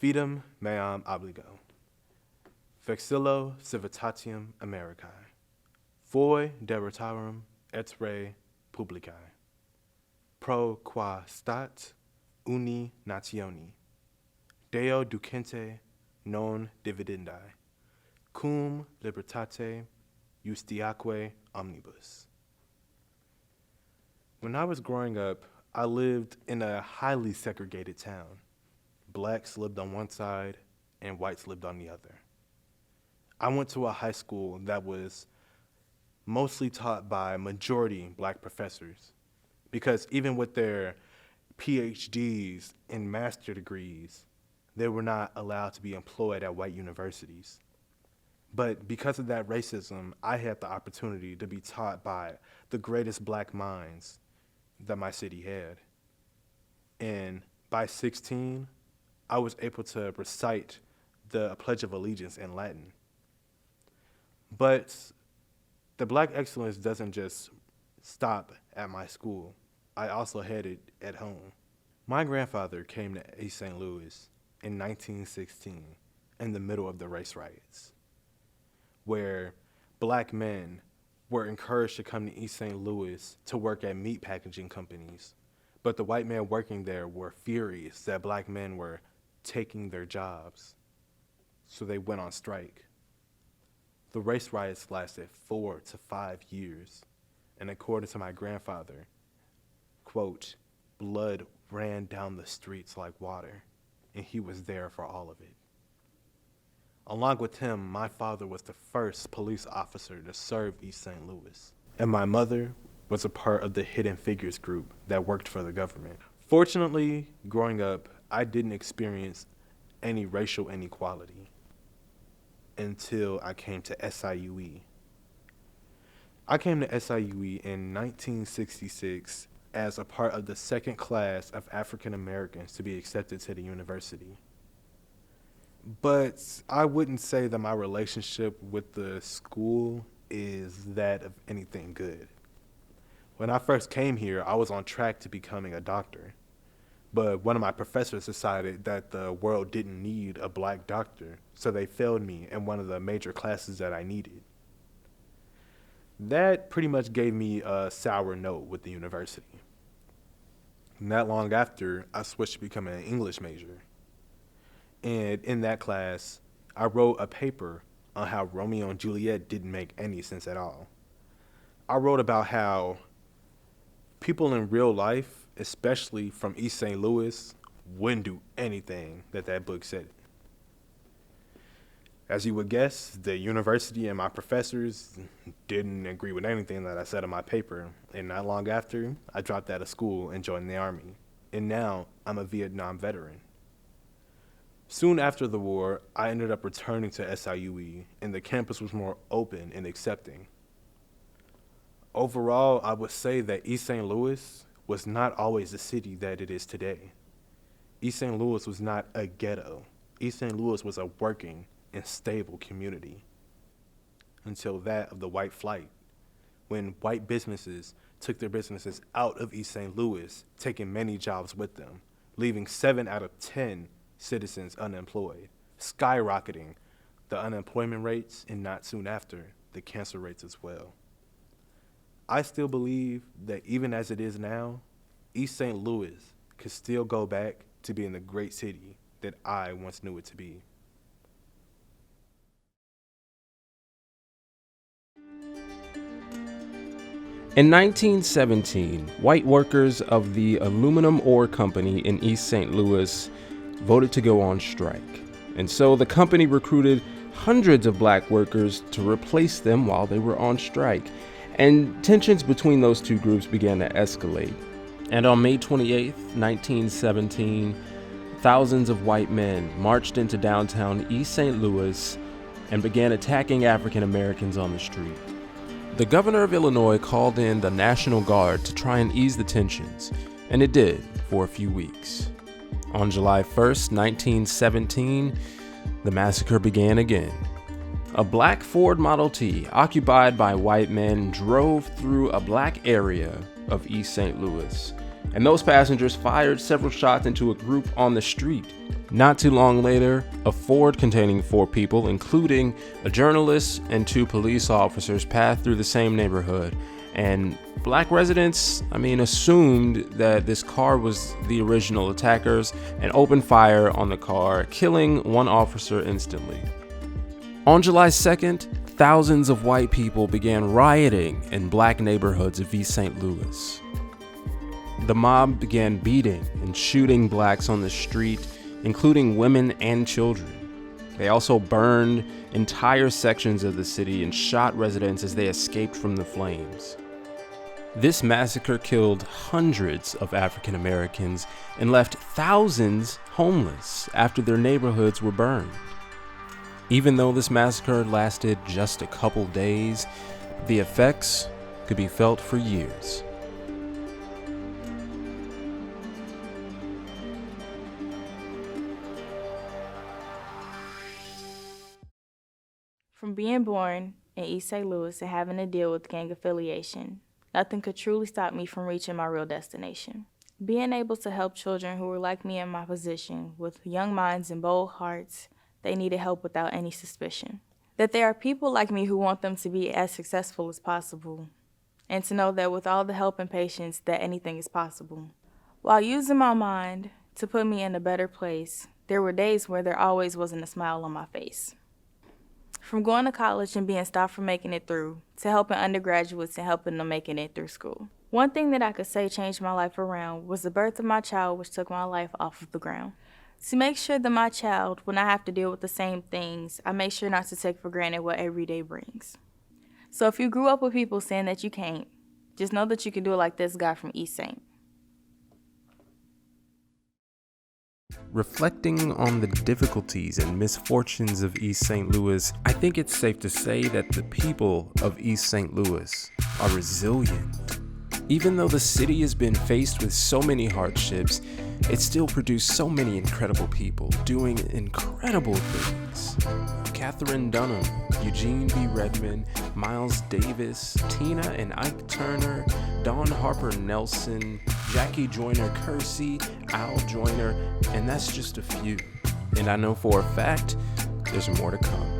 Fidem meam obligo. Vexillo civitatium Americae. Foi derrotarum et re publicae. Pro qua stat uni nationi. Deo ducente non dividendae. Cum libertate justiaque omnibus. When I was growing up, I lived in a highly segregated town. Blacks lived on one side and whites lived on the other. I went to a high school that was mostly taught by majority black professors, because even with their PhDs and master degrees, they were not allowed to be employed at white universities. But because of that racism, I had the opportunity to be taught by the greatest black minds that my city had. And by 16, I was able to recite the Pledge of Allegiance in Latin. But the black excellence doesn't just stop at my school. I also had it at home. My grandfather came to East St. Louis in 1916 in the middle of the race riots, where black men were encouraged to come to East St. Louis to work at meat packaging companies. But the white men working there were furious that black men were taking their jobs, so they went on strike. The race riots lasted 4 to 5 years, and according to my grandfather, quote, blood ran down the streets like water, and he was there for all of it. Along with him, my father was the first police officer to serve East St. Louis, and my mother was a part of the Hidden Figures group that worked for the government. Fortunately, growing up, I didn't experience any racial inequality until I came to SIUE. I came to SIUE in 1966 as a part of the second class of African Americans to be accepted to the university. But I wouldn't say that my relationship with the school is that of anything good. When I first came here, I was on track to becoming a doctor. But one of my professors decided that the world didn't need a black doctor, so they failed me in one of the major classes that I needed. That pretty much gave me a sour note with the university. Not long after, I switched to becoming an English major. And in that class, I wrote a paper on how Romeo and Juliet didn't make any sense at all. I wrote about how people in real life, especially from East St. Louis, wouldn't do anything that book said. As you would guess, the university and my professors didn't agree with anything that I said in my paper, and not long after, I dropped out of school and joined the Army, and now I'm a Vietnam veteran. Soon after the war, I ended up returning to SIUE, and the campus was more open and accepting. Overall, I would say that East St. Louis was not always the city that it is today. East St. Louis was not a ghetto. East St. Louis was a working and stable community until that of the white flight, when white businesses took their businesses out of East St. Louis, taking many jobs with them, leaving 7 out of 10 citizens unemployed, skyrocketing the unemployment rates, and not soon after, the cancer rates as well. I still believe that even as it is now, East St. Louis could still go back to being the great city that I once knew it to be. In 1917, white workers of the aluminum ore company in East St. Louis voted to go on strike. And so the company recruited hundreds of black workers to replace them while they were on strike. And tensions between those two groups began to escalate. And on May 28, 1917, thousands of white men marched into downtown East St. Louis and began attacking African Americans on the street. The governor of Illinois called in the National Guard to try and ease the tensions, and it did for a few weeks. On July 1st, 1917, the massacre began again. A black Ford Model T, occupied by white men, drove through a black area of East St. Louis, and those passengers fired several shots into a group on the street. Not too long later, a Ford containing 4 people, including a journalist and 2 police officers, passed through the same neighborhood, and black residents, assumed that this car was the original attackers and opened fire on the car, killing 1 officer instantly. On July 2nd, thousands of white people began rioting in black neighborhoods of East St. Louis. The mob began beating and shooting blacks on the street, including women and children. They also burned entire sections of the city and shot residents as they escaped from the flames. This massacre killed hundreds of African Americans and left thousands homeless after their neighborhoods were burned. Even though this massacre lasted just a couple days, the effects could be felt for years. From being born in East St. Louis and having to deal with gang affiliation, nothing could truly stop me from reaching my real destination. Being able to help children who were like me in my position, with young minds and bold hearts, they needed help without any suspicion. That there are people like me who want them to be as successful as possible, and to know that with all the help and patience that anything is possible. While using my mind to put me in a better place, there were days where there always wasn't a smile on my face. From going to college and being stopped from making it through, to helping undergraduates and helping them making it through school. One thing that I could say changed my life around was the birth of my child, which took my life off of the ground. To make sure that my child will not have to deal with the same things, I make sure not to take for granted what every day brings. So if you grew up with people saying that you can't, just know that you can do it like this guy from East St. Reflecting on the difficulties and misfortunes of East St. Louis, I think it's safe to say that the people of East St. Louis are resilient. Even though the city has been faced with so many hardships, it still produced so many incredible people doing incredible things. Catherine Dunham, Eugene B. Redmond, Miles Davis, Tina and Ike Turner, Dawn Harper Nelson, Jackie Joyner Kersey, Al Joyner, and that's just a few. And I know for a fact, there's more to come.